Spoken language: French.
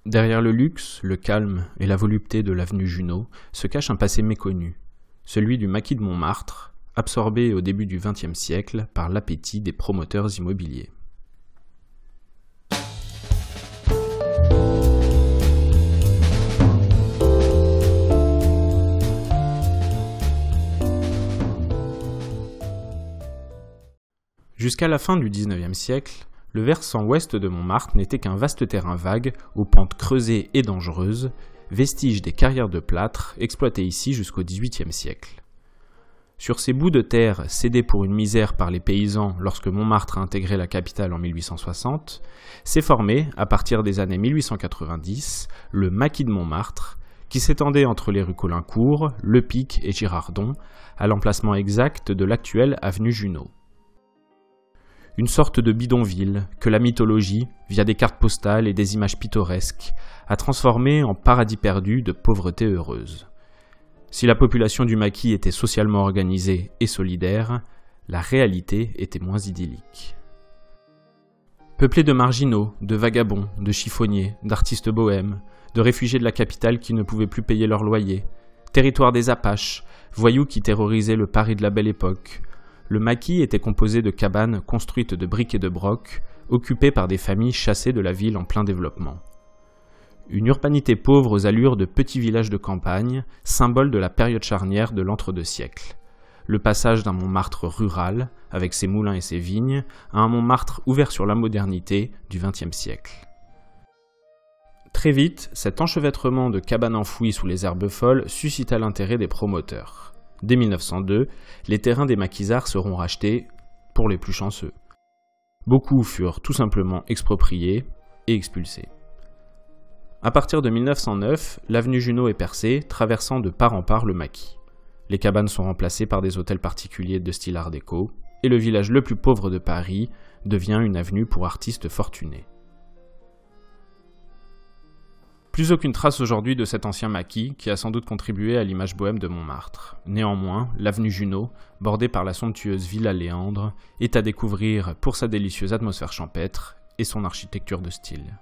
Derrière le luxe, le calme et la volupté de l'avenue Junot se cache un passé méconnu, celui du maquis de Montmartre, absorbé au début du XXe siècle par l'appétit des promoteurs immobiliers. Jusqu'à la fin du XIXe siècle, le versant ouest de Montmartre n'était qu'un vaste terrain vague, aux pentes creusées et dangereuses, vestige des carrières de plâtre exploitées ici jusqu'au XVIIIe siècle. Sur ces bouts de terre cédés pour une misère par les paysans lorsque Montmartre a intégré la capitale en 1860, s'est formé, à partir des années 1890, le maquis de Montmartre, qui s'étendait entre les rues Caulaincourt, Le Pic et Girardon, à l'emplacement exact de l'actuelle avenue Junot. Une sorte de bidonville que la mythologie, via des cartes postales et des images pittoresques, a transformé en paradis perdu de pauvreté heureuse. Si la population du maquis était socialement organisée et solidaire, la réalité était moins idyllique. Peuplée de marginaux, de vagabonds, de chiffonniers, d'artistes bohèmes, de réfugiés de la capitale qui ne pouvaient plus payer leur loyer, territoire des Apaches, voyous qui terrorisaient le Paris de la Belle Époque, le maquis était composé de cabanes construites de briques et de brocs, occupées par des familles chassées de la ville en plein développement. Une urbanité pauvre aux allures de petits villages de campagne, symbole de la période charnière de l'entre-deux siècles. Le passage d'un Montmartre rural, avec ses moulins et ses vignes, à un Montmartre ouvert sur la modernité du XXe siècle. Très vite, cet enchevêtrement de cabanes enfouies sous les herbes folles suscita l'intérêt des promoteurs. Dès 1902, les terrains des maquisards seront rachetés pour les plus chanceux. Beaucoup furent tout simplement expropriés et expulsés. À partir de 1909, l'avenue Junot est percée, traversant de part en part le maquis. Les cabanes sont remplacées par des hôtels particuliers de style art déco, et le village le plus pauvre de Paris devient une avenue pour artistes fortunés. Plus aucune trace aujourd'hui de cet ancien maquis qui a sans doute contribué à l'image bohème de Montmartre. Néanmoins, l'avenue Junot, bordée par la somptueuse Villa Léandre, est à découvrir pour sa délicieuse atmosphère champêtre et son architecture de style.